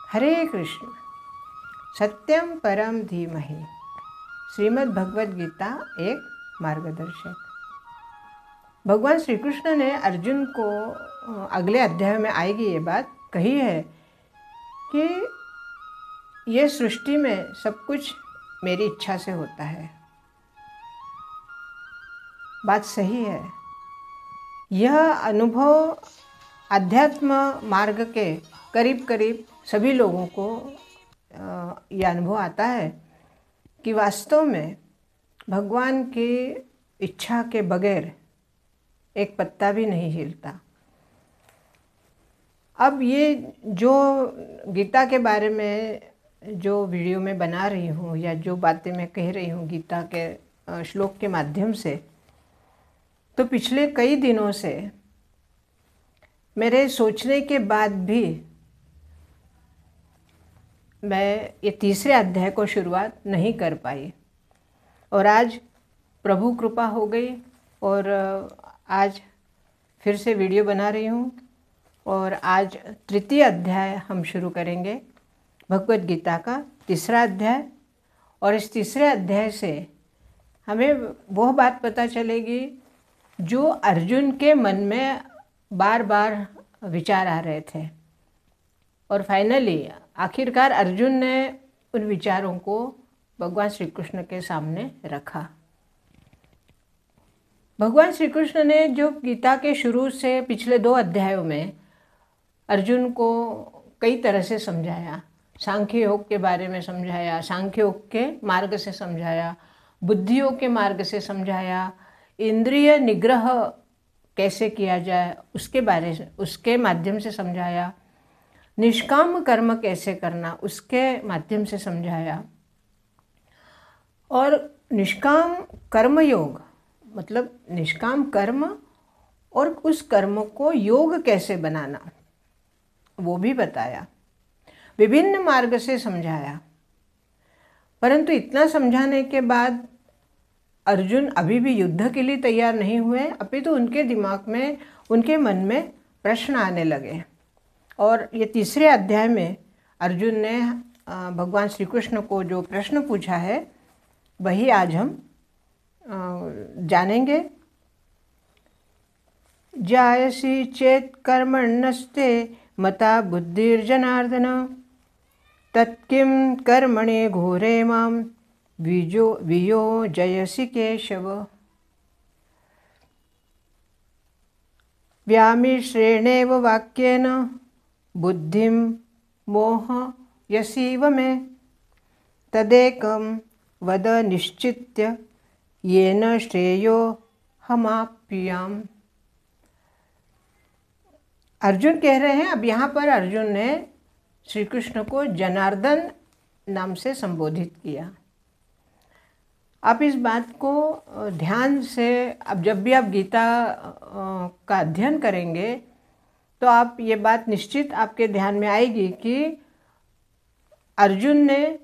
हरे कृष्ण। सत्यम परम धीमहि। श्रीमद् भगवद गीता एक मार्गदर्शक। भगवान श्री कृष्ण ने अर्जुन को अगले अध्याय में आएगी ये बात कही है कि ये सृष्टि में सब कुछ मेरी इच्छा से होता है। बात सही है। यह अनुभव अध्यात्म मार्ग के करीब करीब सभी लोगों को यह अनुभव आता है कि वास्तव में भगवान की इच्छा के बगैर एक पत्ता भी नहीं हिलता। अब ये जो गीता के बारे में जो वीडियो में बना रही हूँ या जो बातें मैं कह रही हूँ गीता के श्लोक के माध्यम से, तो पिछले कई दिनों से मेरे सोचने के बाद भी मैं ये तीसरे अध्याय को शुरुआत नहीं कर पाई और आज प्रभु कृपा हो गई और आज फिर से वीडियो बना रही हूँ और आज तृतीय अध्याय हम शुरू करेंगे, भगवद गीता का तीसरा अध्याय। और इस तीसरे अध्याय से हमें वह बात पता चलेगी जो अर्जुन के मन में बार बार विचार आ रहे थे और फाइनली आखिरकार अर्जुन ने उन विचारों को भगवान श्री कृष्ण के सामने रखा। भगवान श्री कृष्ण ने जो गीता के शुरू से पिछले 2 अध्यायों में अर्जुन को कई तरह से समझाया, सांख्य योग के बारे में समझाया, सांख्य योग के मार्ग से समझाया, बुद्धि योग के मार्ग से समझाया, इंद्रिय निग्रह कैसे किया जाए उसके माध्यम से समझाया, निष्काम कर्म कैसे करना उसके माध्यम से समझाया, और निष्काम कर्म योग मतलब निष्काम कर्म और उस कर्म को योग कैसे बनाना वो भी बताया, विभिन्न मार्ग से समझाया। परंतु इतना समझाने के बाद अर्जुन अभी भी युद्ध के लिए तैयार नहीं हुए, अपितु उनके दिमाग में, उनके मन में प्रश्न आने लगे। और ये तीसरे अध्याय में अर्जुन ने भगवान श्री कृष्ण को जो प्रश्न पूछा है वही आज हम जानेंगे। जायसी चेत कर्मण्यस्ते मता बुद्धिर्जनार्दन तत्किं कर्मणे घोरे मां वियो जयसि केशव। व्यामिश्रेणेव वाक्येन बुद्धिं मोहयसीव मे तदेकं वद निश्चित्य येन श्रेयो हमाप्नुयाम्। अर्जुन कह रहे हैं, अब यहाँ पर अर्जुन ने श्री कृष्ण को जनार्दन नाम से संबोधित किया। आप इस बात को ध्यान से, अब जब भी आप गीता का अध्ययन करेंगे तो आप ये बात निश्चित आपके ध्यान में आएगी कि अर्जुन ने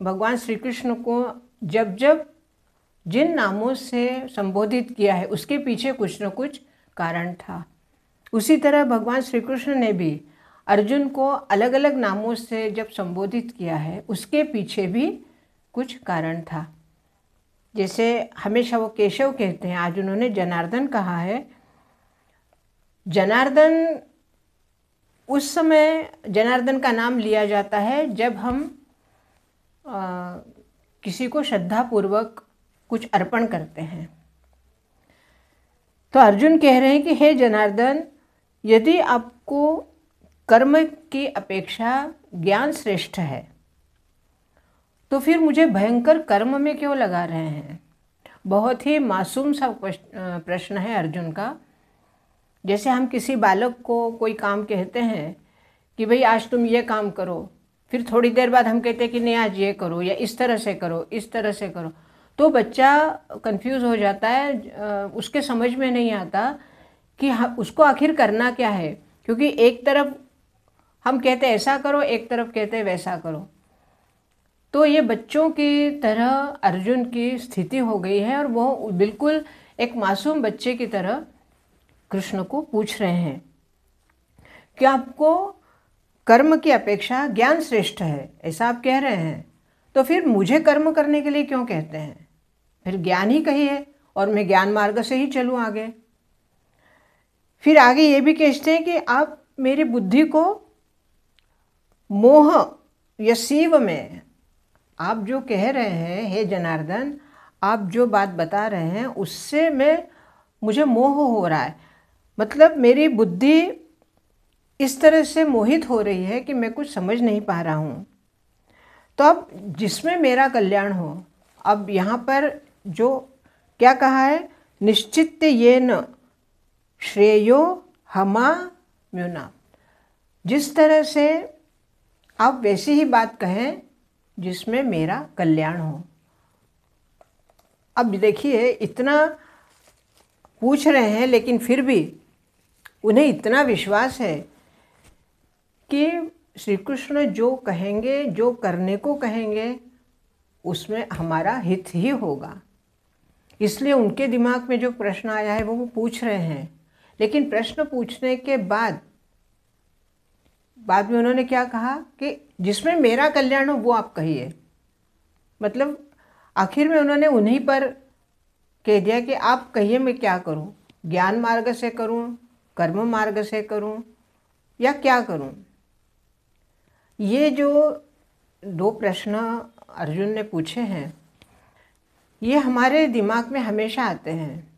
भगवान श्री कृष्ण को जब जब जिन नामों से संबोधित किया है उसके पीछे कुछ न कुछ कारण था। उसी तरह भगवान श्री कृष्ण ने भी अर्जुन को अलग अलग नामों से जब संबोधित किया है उसके पीछे भी कुछ कारण था। जैसे हमेशा वो केशव कहते हैं, आज उन्होंने जनार्दन कहा है। जनार्दन, उस समय जनार्दन का नाम लिया जाता है जब हम किसी को श्रद्धापूर्वक कुछ अर्पण करते हैं। तो अर्जुन कह रहे हैं कि हे जनार्दन, यदि आपको कर्म की अपेक्षा ज्ञान श्रेष्ठ है तो फिर मुझे भयंकर कर्म में क्यों लगा रहे हैं। बहुत ही मासूम सा प्रश्न है अर्जुन का। जैसे हम किसी बालक को कोई काम कहते हैं कि भाई आज तुम ये काम करो, फिर थोड़ी देर बाद हम कहते हैं कि नहीं आज ये करो या इस तरह से करो, इस तरह से करो, तो बच्चा कंफ्यूज हो जाता है, उसके समझ में नहीं आता कि उसको आखिर करना क्या है। क्योंकि एक तरफ हम कहते हैं ऐसा करो, एक तरफ कहते हैं वैसा करो। तो ये बच्चों की तरह अर्जुन की स्थिति हो गई है और वो बिल्कुल एक मासूम बच्चे की तरह कृष्ण को पूछ रहे हैं कि आपको कर्म की अपेक्षा ज्ञान श्रेष्ठ है, ऐसा आप कह रहे हैं, तो फिर मुझे कर्म करने के लिए क्यों कहते हैं? फिर ज्ञान ही कहिए और मैं ज्ञान मार्ग से ही चलूँ आगे। फिर आगे ये भी कहते हैं कि आप मेरी बुद्धि को मोह या शिव में, आप जो कह रहे हैं हे जनार्दन, आप जो बात बता रहे हैं उससे मुझे मोह हो रहा है, मतलब मेरी बुद्धि इस तरह से मोहित हो रही है कि मैं कुछ समझ नहीं पा रहा हूँ। तो अब जिसमें मेरा कल्याण हो, अब यहाँ पर जो क्या कहा है, निश्चित ये न श्रेयो हमा म्युना, जिस तरह से आप वैसी ही बात कहें जिसमें मेरा कल्याण हो। अब देखिए, इतना पूछ रहे हैं लेकिन फिर भी उन्हें इतना विश्वास है कि श्री कृष्ण जो कहेंगे, जो करने को कहेंगे, उसमें हमारा हित ही होगा। इसलिए उनके दिमाग में जो प्रश्न आया है वो पूछ रहे हैं। लेकिन प्रश्न पूछने के बाद में उन्होंने क्या कहा कि जिसमें मेरा कल्याण हो वो आप कहिए। मतलब आखिर में उन्होंने उन्हीं पर कह दिया कि आप कहिए मैं क्या करूं, ज्ञान मार्ग से करूं, कर्म मार्ग से करूं या क्या करूं। ये जो दो प्रश्न अर्जुन ने पूछे हैं, ये हमारे दिमाग में हमेशा आते हैं,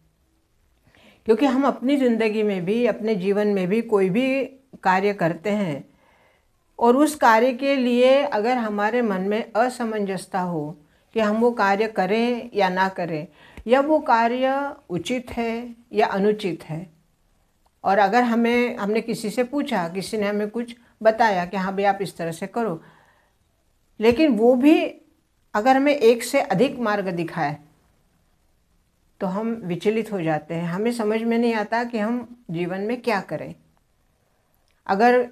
क्योंकि हम अपनी ज़िंदगी में भी, अपने जीवन में भी कोई भी कार्य करते हैं और उस कार्य के लिए अगर हमारे मन में असमंजसता हो कि हम वो कार्य करें या ना करें, या वो कार्य उचित है या अनुचित है, और अगर हमने किसी से पूछा, किसी ने हमें कुछ बताया कि हाँ भाई आप इस तरह से करो, लेकिन वो भी अगर हमें एक से अधिक मार्ग दिखाए तो हम विचलित हो जाते हैं, हमें समझ में नहीं आता कि हम जीवन में क्या करें। अगर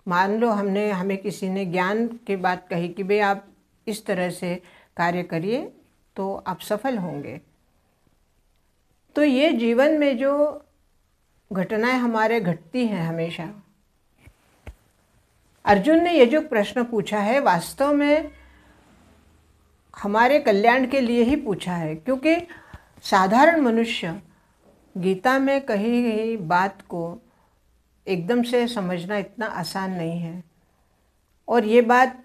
मान लो हमें किसी ने ज्ञान की बात कही कि भाई आप इस तरह से कार्य करिए तो आप सफल होंगे, तो ये जीवन में जो घटनाएं हमारे घटती हैं हमेशा, अर्जुन ने ये जो प्रश्न पूछा है वास्तव में हमारे कल्याण के लिए ही पूछा है, क्योंकि साधारण मनुष्य गीता में कही गई बात को एकदम से समझना इतना आसान नहीं है। और ये बात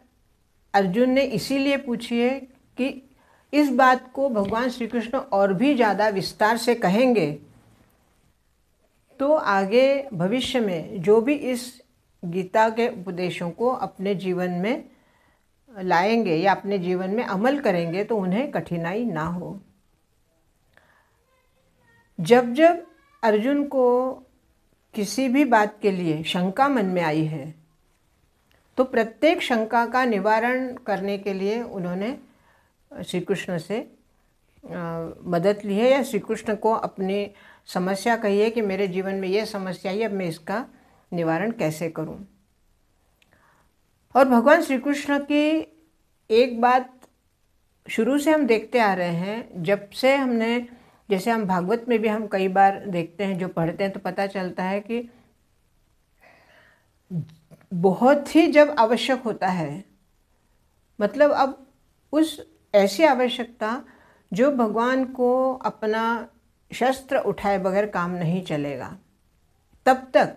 अर्जुन ने इसीलिए पूछी है कि इस बात को भगवान श्री कृष्ण और भी ज़्यादा विस्तार से कहेंगे तो आगे भविष्य में जो भी इस गीता के उपदेशों को अपने जीवन में लाएंगे या अपने जीवन में अमल करेंगे तो उन्हें कठिनाई ना हो। जब जब अर्जुन को किसी भी बात के लिए शंका मन में आई है तो प्रत्येक शंका का निवारण करने के लिए उन्होंने श्री कृष्ण से मदद ली है, या श्री कृष्ण को अपनी समस्या कही है कि मेरे जीवन में ये समस्या है, अब मैं इसका निवारण कैसे करूं। और भगवान श्री कृष्ण की एक बात शुरू से हम देखते आ रहे हैं, जब से हमने, जैसे हम भागवत में भी हम कई बार देखते हैं, जो पढ़ते हैं तो पता चलता है कि बहुत ही जब आवश्यक होता है, मतलब अब उस ऐसी आवश्यकता जो भगवान को अपना शस्त्र उठाए बगैर काम नहीं चलेगा, तब तक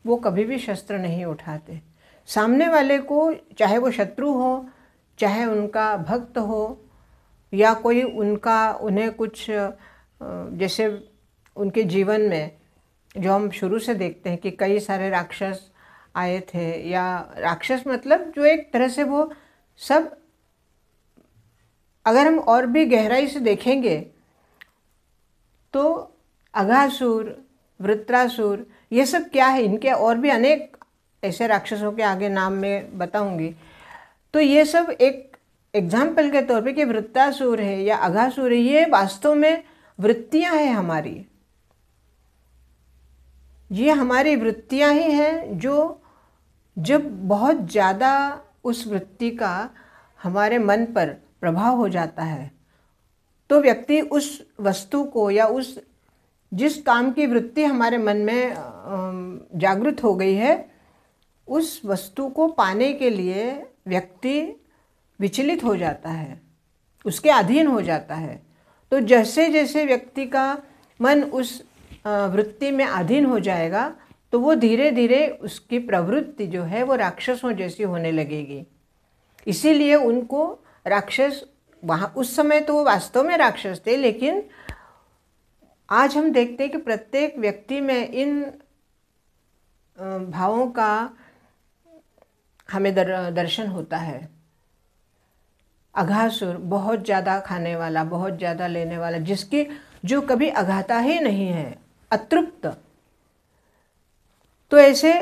वो कभी भी शस्त्र नहीं उठाते। सामने वाले को, चाहे वो शत्रु हो, चाहे उनका भक्त हो, या कोई उन्हें कुछ, जैसे उनके जीवन में जो हम शुरू से देखते हैं कि कई सारे राक्षस आए थे, या राक्षस मतलब जो एक तरह से वो सब, अगर हम और भी गहराई से देखेंगे तो अघासुर, वृत्रासुर, ये सब क्या है, इनके और भी अनेक ऐसे राक्षसों के आगे नाम मैं बताऊंगी। तो ये सब एक एग्जाम्पल के तौर पे कि वृत्रासुर है या अघासुर है, ये वास्तव में वृत्तियां हैं हमारी। ये हमारी वृत्तियां ही हैं जो जब बहुत ज़्यादा उस वृत्ति का हमारे मन पर प्रभाव हो जाता है तो व्यक्ति उस वस्तु को या उस जिस काम की वृत्ति हमारे मन में जागृत हो गई है उस वस्तु को पाने के लिए व्यक्ति विचलित हो जाता है, उसके अधीन हो जाता है। तो जैसे जैसे व्यक्ति का मन उस वृत्ति में अधीन हो जाएगा तो वो धीरे धीरे उसकी प्रवृत्ति जो है वो राक्षसों जैसी होने लगेगी। इसीलिए उनको राक्षस, वहाँ उस समय तो वो वास्तव में राक्षस थे, लेकिन आज हम देखते हैं कि प्रत्येक व्यक्ति में इन भावों का हमें दर्शन होता है। अघासुर, बहुत ज़्यादा खाने वाला, बहुत ज़्यादा लेने वाला, जिसकी जो कभी अघाता ही नहीं है, अतृप्त। तो ऐसे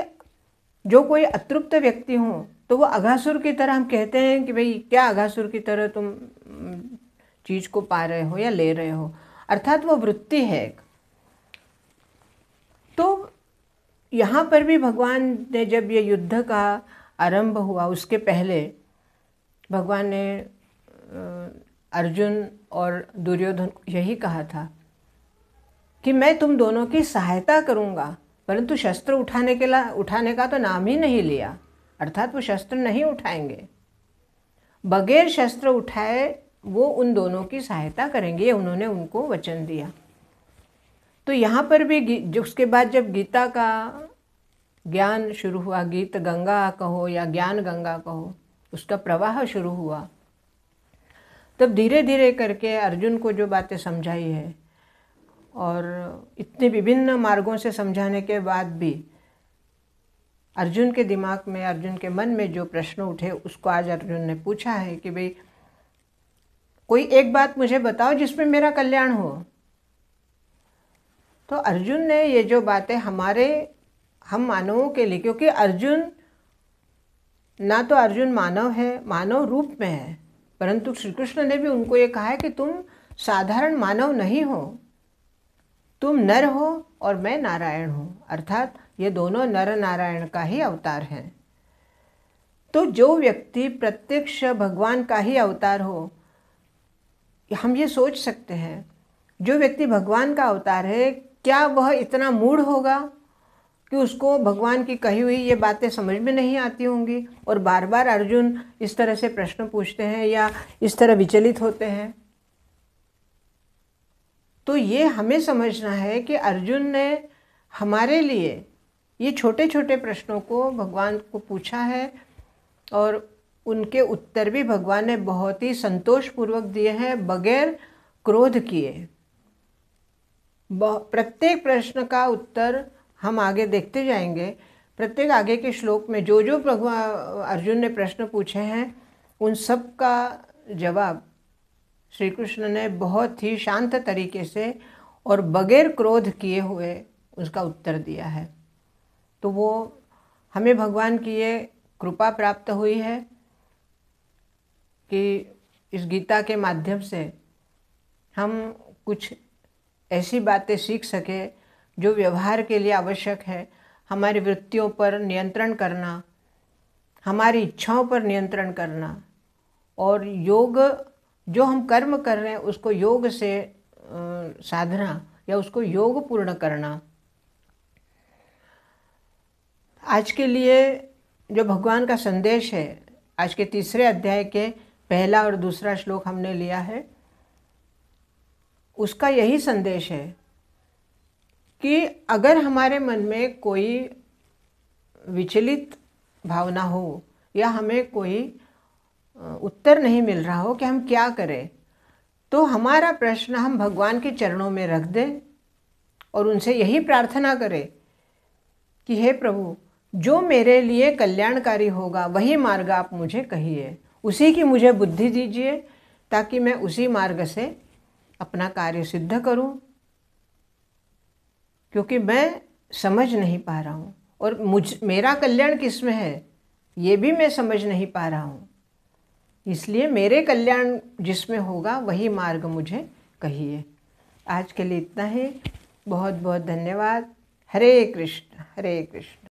जो कोई अतृप्त व्यक्ति हो तो वो अघासुर की तरह, हम कहते हैं कि भाई क्या अघासुर की तरह तुम चीज़ को पा रहे हो या ले रहे हो, अर्थात वो वृत्ति है एक। तो यहाँ पर भी भगवान ने जब ये युद्ध का आरंभ हुआ उसके पहले भगवान ने अर्जुन और दुर्योधन को यही कहा था कि मैं तुम दोनों की सहायता करूँगा, परंतु शस्त्र उठाने का तो नाम ही नहीं लिया, अर्थात वो शस्त्र नहीं उठाएंगे। बगैर शस्त्र उठाए वो उन दोनों की सहायता करेंगे, उन्होंने उनको वचन दिया। तो यहाँ पर भी उसके बाद जब गीता का ज्ञान शुरू हुआ, गीत गंगा कहो या ज्ञान गंगा कहो, उसका प्रवाह शुरू हुआ, तब धीरे धीरे करके अर्जुन को जो बातें समझाई है और इतने विभिन्न मार्गों से समझाने के बाद भी अर्जुन के दिमाग में, अर्जुन के मन में जो प्रश्न उठे उसको आज अर्जुन ने पूछा है कि भाई कोई एक बात मुझे बताओ जिसमें मेरा कल्याण हो। तो अर्जुन ने ये जो बातें हम मानवों के लिए, क्योंकि अर्जुन ना तो अर्जुन मानव है, मानव रूप में है, परंतु श्री कृष्ण ने भी उनको ये कहा है कि तुम साधारण मानव नहीं हो, तुम नर हो और मैं नारायण हूँ, अर्थात ये दोनों नर नारायण का ही अवतार हैं। तो जो व्यक्ति प्रत्यक्ष भगवान का ही अवतार हो, हम ये सोच सकते हैं जो व्यक्ति भगवान का अवतार है, क्या वह इतना मूढ़ होगा कि उसको भगवान की कही हुई ये बातें समझ में नहीं आती होंगी और बार बार अर्जुन इस तरह से प्रश्न पूछते हैं या इस तरह विचलित होते हैं। तो ये हमें समझना है कि अर्जुन ने हमारे लिए ये छोटे छोटे प्रश्नों को भगवान को पूछा है और उनके उत्तर भी भगवान ने बहुत ही संतोषपूर्वक दिए हैं, बगैर क्रोध किए। प्रत्येक प्रश्न का उत्तर हम आगे देखते जाएंगे। प्रत्येक आगे के श्लोक में जो जो भगवान अर्जुन ने प्रश्न पूछे हैं उन सब का जवाब श्री कृष्ण ने बहुत ही शांत तरीके से और बगैर क्रोध किए हुए उसका उत्तर दिया है। तो वो हमें भगवान की ये कृपा प्राप्त हुई है कि इस गीता के माध्यम से हम कुछ ऐसी बातें सीख सके जो व्यवहार के लिए आवश्यक है। हमारी वृत्तियों पर नियंत्रण करना, हमारी इच्छाओं पर नियंत्रण करना और योग, जो हम कर्म कर रहे हैं उसको योग से साधना या उसको योग पूर्ण करना। आज के लिए जो भगवान का संदेश है, आज के तीसरे अध्याय के पहला और दूसरा श्लोक हमने लिया है, उसका यही संदेश है कि अगर हमारे मन में कोई विचलित भावना हो या हमें कोई उत्तर नहीं मिल रहा हो कि हम क्या करें, तो हमारा प्रश्न हम भगवान के चरणों में रख दें और उनसे यही प्रार्थना करें कि हे प्रभु, जो मेरे लिए कल्याणकारी होगा वही मार्ग आप मुझे कहिए, उसी की मुझे बुद्धि दीजिए ताकि मैं उसी मार्ग से अपना कार्य सिद्ध करूं, क्योंकि मैं समझ नहीं पा रहा हूं और मेरा कल्याण किस में है ये भी मैं समझ नहीं पा रहा हूं। इसलिए मेरे कल्याण जिसमें होगा वही मार्ग मुझे कहिए। आज के लिए इतना ही। बहुत बहुत धन्यवाद। हरे कृष्ण हरे कृष्ण।